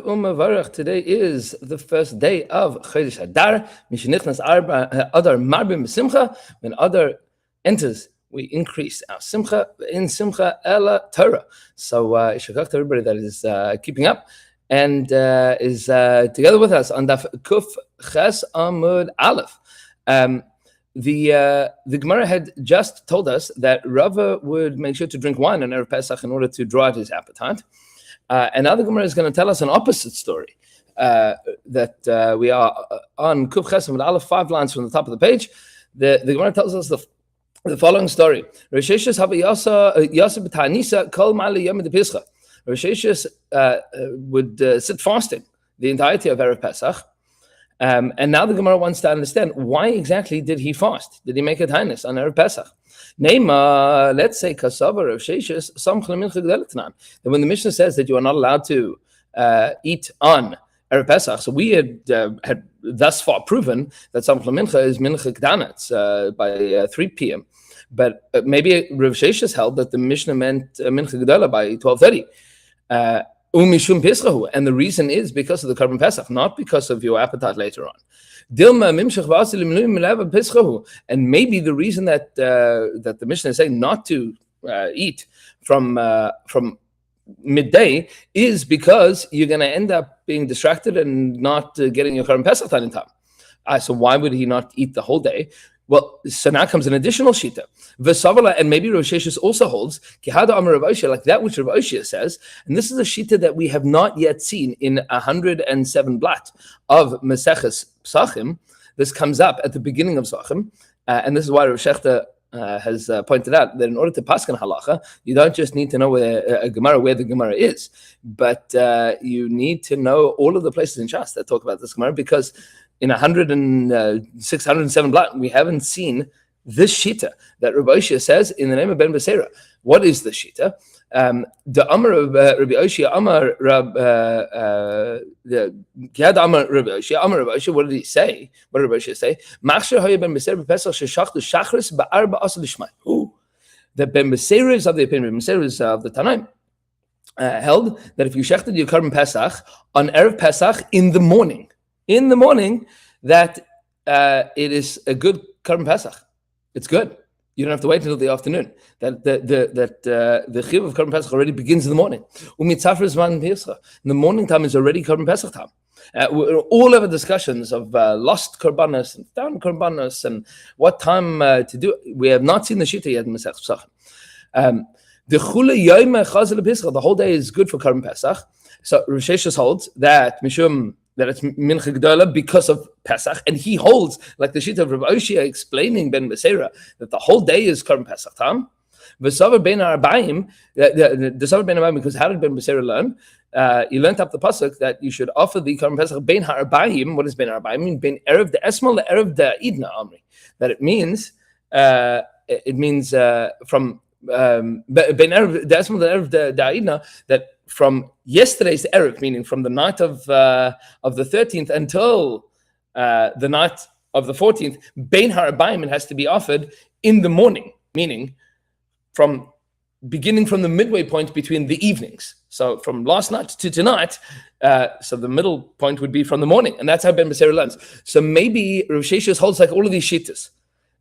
u'mavarach. Today is the first day of Chodesh Adar. Mishenichnas Adar marbim b'simcha. When Adar enters, we increase our simcha in simcha ela Torah. So Ishakach to everybody that is keeping up and is together with us on Daf Kuf Ches Amud Aleph. The Gemara had just told us that Rava would make sure to drink wine on Erev Pesach in order to draw out his appetite. And now the Gemara is going to tell us an opposite story. That we are on Kuf Ches Amud Aleph, 5 lines from the top of the page. The Gemara tells us the following story. Risheshus Hava Yasa B'Tanisa Kol Mali Yomi de Pesach. Risheshus would sit fasting the entirety of Erev Pesach. And now the Gemara wants to understand why exactly did he fast? Did he make a tainus on Erev Pesach? Neima, let's say Kasava of Sheshis, some Mincha G'deletnan. That when the Mishnah says that you are not allowed to eat on Erev Pesach, so we had thus far proven that some Mincha is Mincha G'danetz by 3 p.m. But maybe Rav Sheshis held that the Mishnah meant Mincha G'dala by 12:30. And the reason is because of the Karban Pesach, not because of your appetite later on. And maybe the reason that the Mishnah is saying not to eat from midday is because you're going to end up being distracted and not getting your Karban Pesach done in time. So why would he not eat the whole day? Well, so now comes an additional shita. V'savala, and maybe Rav Sheshis also holds kihada amar Rav Oshia, like that which Rav Oshia says, and this is a shita that we have not yet seen in 107 blat of Maseches Pesachim. This comes up at the beginning of Pesachim, and this is why Rav Shechta has pointed out that in order to paskin halacha, you don't just need to know where the Gemara is, but you need to know all of the places in Shas that talk about this Gemara, because in 106, 107 blat, we haven't seen this shita that Rabbi Oshia says in the name of Ben Beseira. What is the shita? The Amar of Rabbi Oshia, Amar Rabbi Oshia, what did he say? What did Rabbi Oshia say? Machshir hoya Ben Beseira Pesach sheshachtu shachris ba'arba asal lishmai. The Ben Beseira is of the opinion, Ben Beseira is of the Tanaim, held that if you shechted your Karban Pesach on Erev Pesach in the morning, that it is a good Karban Pesach. It's good. You don't have to wait until the afternoon. That the chiv of Karban Pesach already begins in the morning. In the morning time is already Karban Pesach time. All of the discussions of lost Karbanos and found Karbanos and what time to do, we have not seen the shita yet in Maseches Pesachim. The whole day is good for Karban Pesach. So Rav Sheshis holds that that it's Mincha G'dola because of Pesach, and he holds, like the shita of Rav Oshia explaining Ben Beseira, that the whole day is Karban Pesach time. V'savar ben Arbaim, the Savar ben Arbaim, because how did Ben Beseira learn? He learned up the pasuk that you should offer the Karban Pesach ben Arbaim. What does ben Arbaim mean? Ben erev de esmal erev de idna amri. That it means from ben erev de esmal erev de idna, that from yesterday's erev, meaning from the night of the 13th until the night of the 14th, bein harabayim, it has to be offered in the morning, meaning beginning from the midway point between the evenings. So from last night to tonight, so the middle point would be from the morning, and that's how Ben Beseira learns. So maybe Rav Sheshis holds like all of these shittas.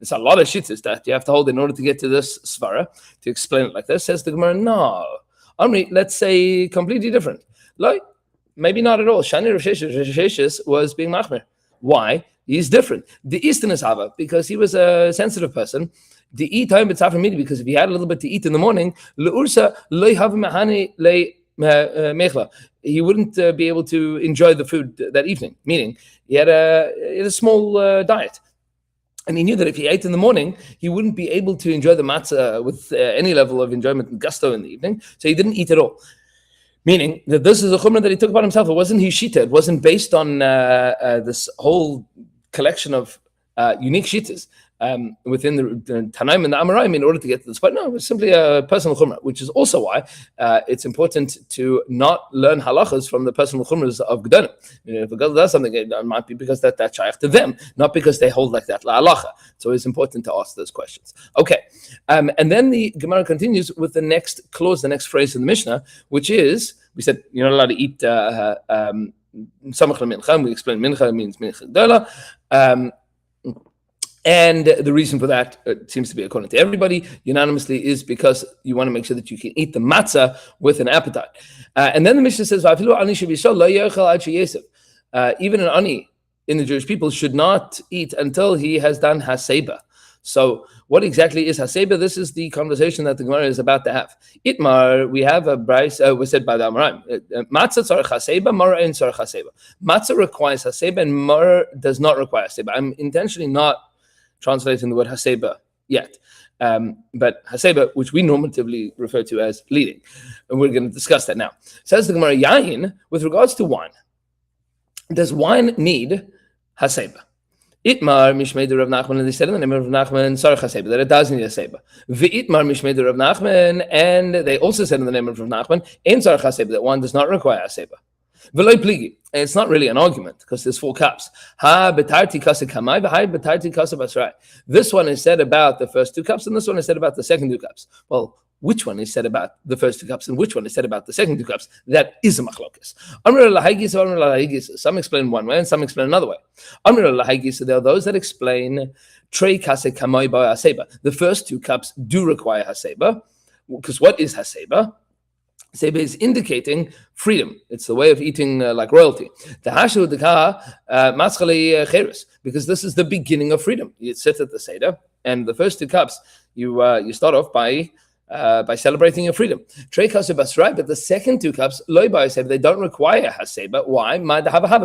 It's a lot of shittas that you have to hold in order to get to this svara, to explain it like this. Says the Gemara, no. Amri, let's say completely different. Like, maybe not at all. Shani Rav Sheshis was being machmer. Why? He's different. The Eastern is Hava, because he was a sensitive person. The eat time b'tzafra midi, because if he had a little bit to eat in the morning, le'ursa loy have mahani mechla, he wouldn't be able to enjoy the food that evening. Meaning, he had a small diet. And he knew that if he ate in the morning, he wouldn't be able to enjoy the matzah with any level of enjoyment and gusto in the evening. So he didn't eat at all. Meaning that this is a chumrah that he took upon himself. It wasn't his shita. It wasn't based on this whole collection of unique shitas. within the Tanaim and the Amoraim in order to get to this. But no, it's simply a personal chumrah, which is also why it's important to not learn halachas from the personal chumras of Gedolim. If a Gadol does something, it might be because that's shaykh to them, not because they hold like that la halacha. So it's important to ask those questions. Okay, and then the Gemara continues with the next clause, the next phrase in the Mishnah, which is, we said you're not allowed to eat samach mincha. We explained mincha means mincha gedola. And the reason for that, it seems to be according to everybody unanimously, is because you want to make sure that you can eat the matzah with an appetite. And then the Mishnah says, even an ani in the Jewish people should not eat until he has done haseba. So what exactly is haseba? This is the conversation that the Gemara is about to have. Itmar, we have a bryce, was said by the Amoraim. Matzah tzarech haseba, mara ein tzarech haseba. Matzah requires haseba and mara does not require haseba. I'm intentionally not translating the word haseba yet. But haseba, which we normatively refer to as leading. And we're going to discuss that now. Says the Gemara, yain, with regards to wine, does wine need haseba? Itmar mishmei Rav Nachman, and they said in the name of Rav Nachman, Sarach haseba, that it does need haseba. V'itmar mishmei Rav Nachman, and they also said in the name of Rav Nachman, ein sarach haseba, that one does not require haseba. V'loi pligi, and it's not really an argument because there's 4 cups. Ha betarti kasa kamai, v'hai betarti kasa basrai. This one is said about the first 2 cups, and this one is said about the second 2 cups. Well, which one is said about the first 2 cups and which one is said about the second 2 cups? That is a machlokes. Some explain one way and some explain another way. So there are those that explain trei kase kamai ba haseba. The first 2 cups do require haseba, because what is haseba? Haseba is indicating freedom. It's the way of eating like royalty. Because this is the beginning of freedom. You sit at the Seder, and the first 2 cups, you start off by celebrating your freedom. Trei kasa basrai, but the second 2 cups, loy ba haseba, they don't require haseba. Why?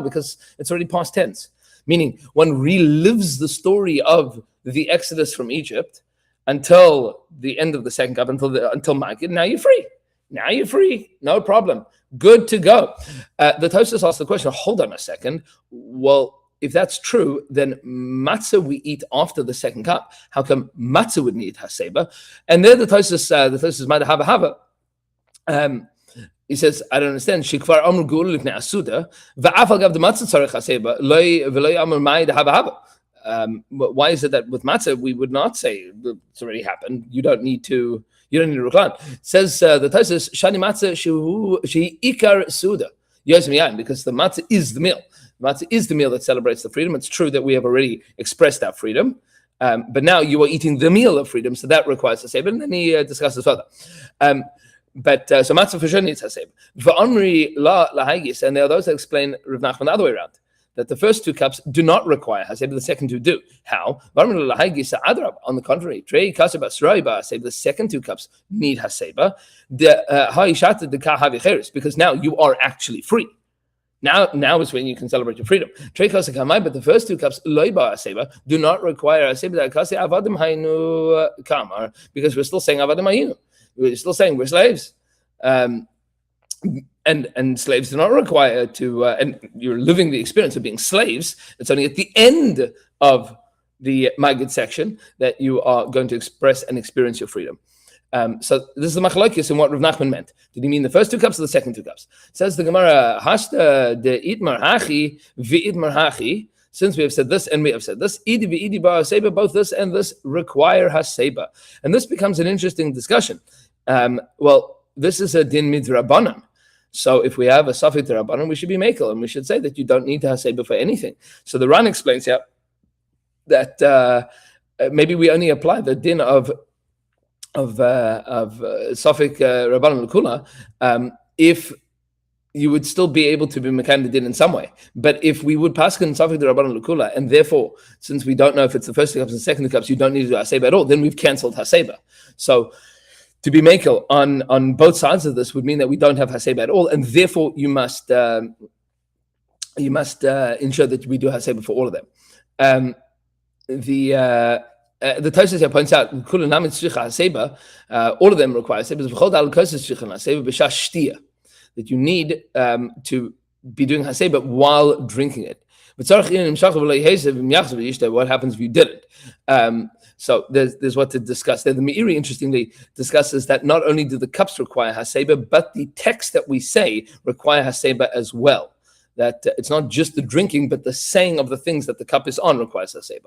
Because it's already past tense. Meaning, one relives the story of the Exodus from Egypt until the end of the second cup, until Magid. Now you're free. Now you're free. No problem. Good to go. The Tosfos asked the question, hold on a second. Well, if that's true, then matzah we eat after the second cup. How come matzah would need haseba? And there the Tosfos might have a hava. He says, I don't understand. Shikvar amr gul lifnei asuda va'afal gav the matzah tzarech haseba v'loy amr mai hava hava. Why is it that with matzah we would not say it's already happened? You don't need to recline. Says the Tosfos, shani matzah shehi ikar suda yosem, because the matzah is the meal. Matzah is the meal that celebrates the freedom. It's true that we have already expressed that freedom, but now you are eating the meal of freedom, so that requires haseba. And then he discusses further. So matzah for sure needs haseba. V'amri la lahagis, and there are those that explain Rav Nachman the other way around, that the first 2 cups do not require haseba, the second 2 do. How? On the contrary, the second 2 cups need haseba. Because now you are actually free. Now is when you can celebrate your freedom. But the first 2 cups do not require haseba, because we're still saying avadim hayinu. We're still saying we're slaves. And slaves do not require to, and you're living the experience of being slaves. It's only at the end of the Magid section that you are going to express and experience your freedom. So this is the machlokes in what Rav Nachman meant. Did he mean the first 2 cups or the second 2 cups? Says the Gemara, Hashta de idmar hachi v'idmar hachi. Since we have said this and we have said this, idi v'idi ba haseba, both this and this require haseba. And this becomes an interesting discussion. Well, this is a din midrabanan. So if we have a safek d'Rabbanan, we should be mekel, and we should say that you don't need to haseba for anything. So the Ran explains here that maybe we only apply the din of safek Rabbanan l'kula if you would still be able to be mekayim the din in some way. But if we would paskin safek Rabbanan l'kula, and therefore, since we don't know if it's the first 2 cups and the second 2 cups, you don't need to do haseba at all, then we've cancelled haseba. So to be mekel on both sides of this would mean that we don't have haseba at all, and therefore you must ensure that we do haseba for all of them. The Tosfos here points out all of them require haseba, that you need to be doing haseba while drinking it. What happens if you didn't? So there's what to discuss there. The Meiri, interestingly, discusses that not only do the cups require haseba, but the text that we say require haseba as well. That it's not just the drinking, but the saying of the things that the cup is on requires haseba.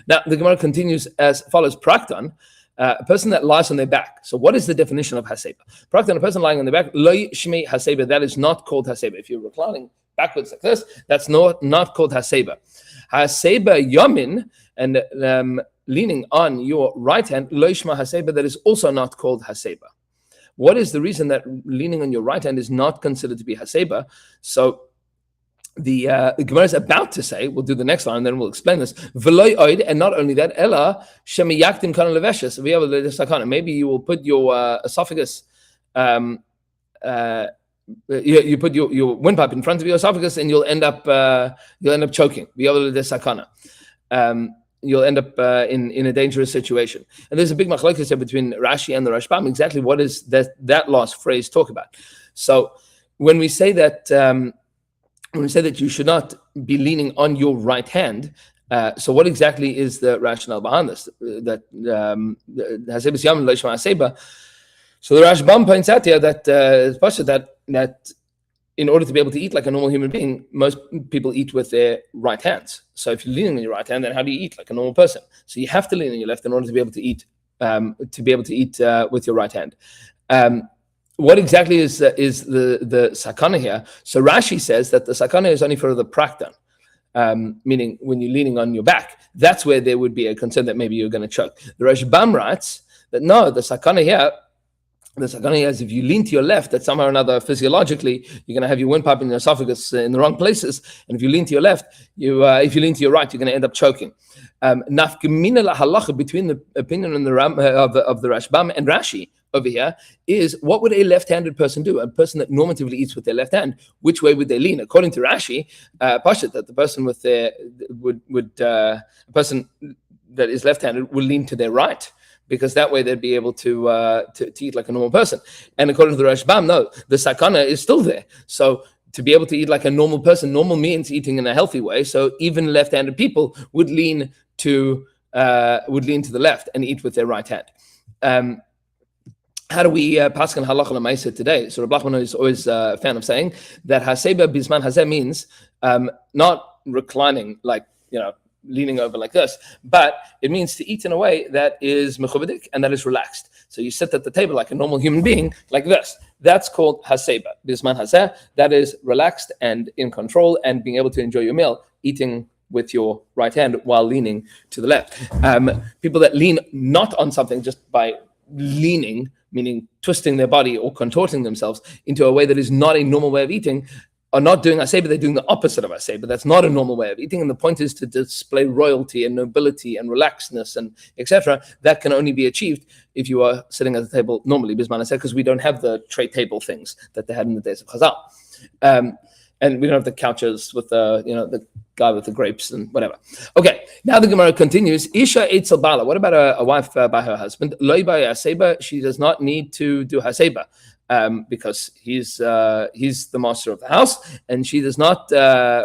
Now, the Gemara continues as follows. Praktan, a person that lies on their back. So what is the definition of haseba? Praktan, a person lying on their back, lo shmei haseba, that is not called haseba. If you're reclining backwards like this, that's not called haseba. Haseba yamin, and leaning on your right hand, lo shma haseba, that is also not called haseba. What is the reason that leaning on your right hand is not considered to be haseba? So the Gemara is about to say, we'll do the next line, and then we'll explain this. And not only that, ella shemiyaktim kana leveshes. Maybe you will put your esophagus, you put your windpipe in front of your esophagus, and you'll end up choking. You'll end up in a dangerous situation. And there's a big machlokes here between Rashi and the Rashbam. Exactly what is that last phrase talk about? So when we say that. When we say that you should not be leaning on your right hand, so what exactly is the rationale behind this? That haseba yam lo shma haseba. So the Rashbam points out here that that in order to be able to eat like a normal human being, most people eat with their right hands. So if you're leaning on your right hand, then how do you eat like a normal person? So you have to lean on your left in order to be able to eat with your right hand. What exactly is the sakana here? So Rashi says that the sakana is only for the praktan, meaning when you're leaning on your back, that's where there would be a concern that maybe you're going to choke. The Rashbam writes that no, the sakana here is if you lean to your left, that somehow or another physiologically you're going to have your windpipe and your esophagus in the wrong places, and if you lean to your left, if you lean to your right, you're going to end up choking. Nafkamina la halacha between the opinion of the Rashbam and Rashi over here is, what would a left-handed person do? A person that normatively eats with their left hand, which way would they lean? According to Rashi, Pashat, that the person with their a person that is left-handed would lean to their right, because that way they'd be able to eat like a normal person. And according to the Rashbam, no, the sakana is still there. So to be able to eat like a normal person, normal means eating in a healthy way. So even left-handed people would lean to the left and eat with their right hand. How do we paskin halacha l'maisa today? So Rabbi Nachman is always a fan of saying that haseba bisman hazeh means not reclining, like, leaning over like this, but it means to eat in a way that is mechubadik and that is relaxed. So you sit at the table like a normal human being, like this. That's called haseba bisman hazeh. That is relaxed and in control and being able to enjoy your meal, eating with your right hand while leaning to the left. People that lean not on something just by leaning, meaning twisting their body or contorting themselves into a way that is not a normal way of eating, are not doing aseba, they're doing the opposite of aseba. That's not a normal way of eating, and the point is to display royalty and nobility and relaxedness and etc. That can only be achieved if you are sitting at the table normally, because we don't have the tray table things that they had in the days of Chazal. And we don't have the couches with the guy with the grapes and whatever. Okay, now the Gemara continues. Isha eitzel bala. What about a wife by her husband? Loi by haseba. She does not need to do haseba because he's the master of the house, and she does not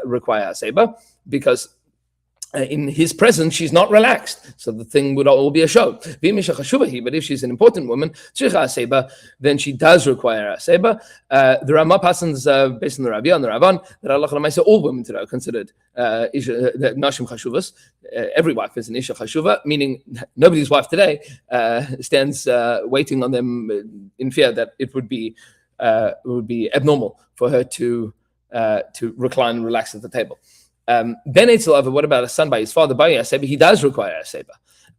require haseba because in his presence she's not relaxed. So the thing would all be a show. But if she's an important woman, then she does require haseba. The Ramah passes based on the Rabbi and the Ravan that Allah all women today are considered nashim chashuvas. Every wife is an isha chashuva, meaning nobody's wife today stands waiting on them in fear that it would be abnormal for her to recline and relax at the table. Ben Eitzel, what about a son by his father by Aseba? He does require Aseba.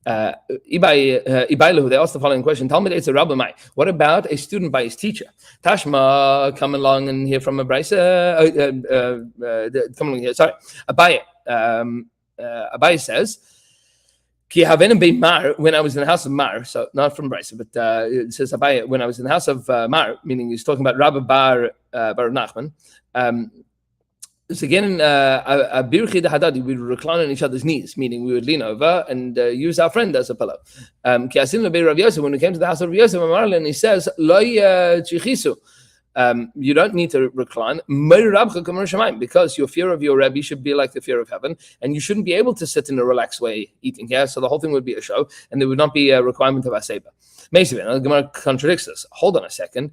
They asked the following question: Talmud Eitzel Rabbi Mai. What about a student by his teacher? Tashma, come along and hear from a brisa. Come along here. Sorry, Abaye. Abaye says, Ki havenu bei Mar, when I was in the house of Mar, so not from brisa, but it says Abaye, when I was in the house of Mar, meaning he's talking about Rabbi Bar Nachman. So again, Birchi the Hadadi, we would recline on each other's knees, meaning we would lean over and use our friend as a pillow. When we came to the house of Rav Yosef, and he says, Loi chichisu, You don't need to recline because your fear of your Rebbe should be like the fear of heaven, and you shouldn't be able to sit in a relaxed way eating. Yeah, so the whole thing would be a show, and there would not be a requirement of aseba. The Gemara contradicts this. Hold on a second.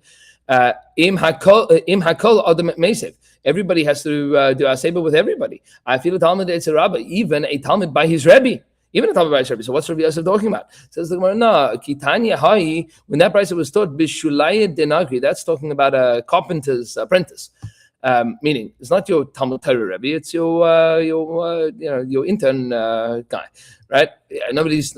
Im hakol adam mesev. Everybody has to do aseba with everybody. I feel a Talmud Rabbi, even a Talmud by his Rebbe. Even a Talmud by his Rebbe. So what's Rabbi Yosef talking about? Says the Gemara, no, Kitanya Hai, when that price was taught, Bishulaya Denagri, that's talking about a carpenter's apprentice. Meaning, it's not your Talmud Torah Rebbe, it's your intern guy, right? Nobody's...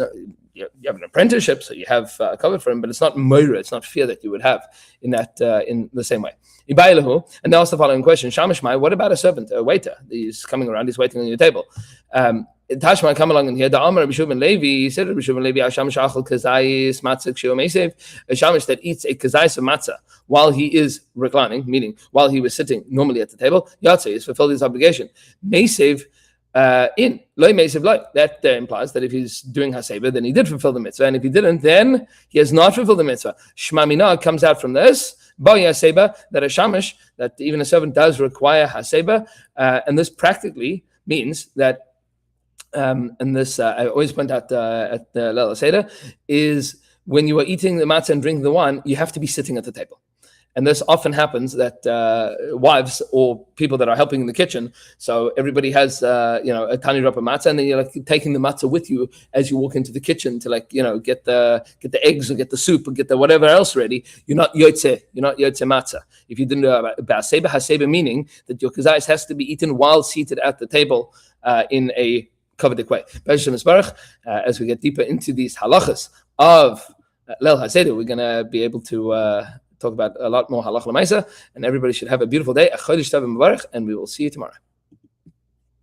You have an apprenticeship, so you have covered for him, but it's not moira, it's not fear that you would have in that in the same way. And they ask the following question: Shamashmai, what about a servant, a waiter? He's coming around, he's waiting on your table. Tashma, come along in here. The Amar Rabbi Shimon Levi, he said Rabbi Shimon Levi, Shamash achal kazayis matzah kshu mesev, a shamash that eats a kazayis of matzah while he is reclining, meaning while he was sitting normally at the table. Yatzeh is fulfilled his obligation. Mesev. In loy mesev loy. That implies that if he's doing haseba, then he did fulfill the mitzvah, and if he didn't, then he has not fulfilled the mitzvah. Shma mina comes out from this ba haseba, that a shamash, that even a servant does require haseba, and this practically means that, and this I always point out at the Leil Seder, is when you are eating the matzah and drinking the wine, you have to be sitting at the table. And this often happens that wives or people that are helping in the kitchen, so everybody has a tiny drop of matzah, and then you're like taking the matzah with you as you walk into the kitchen to get the eggs or get the soup or get the whatever else ready. You're not yotze matzah. If you didn't know about haseba, meaning that your kazayis has to be eaten while seated at the table in a covered way. As we get deeper into these halachas of Leil HaSeder, we're going to be able to talk about a lot more halach l'maisa, and everybody should have a beautiful day, a chodesh tov and we will see you tomorrow.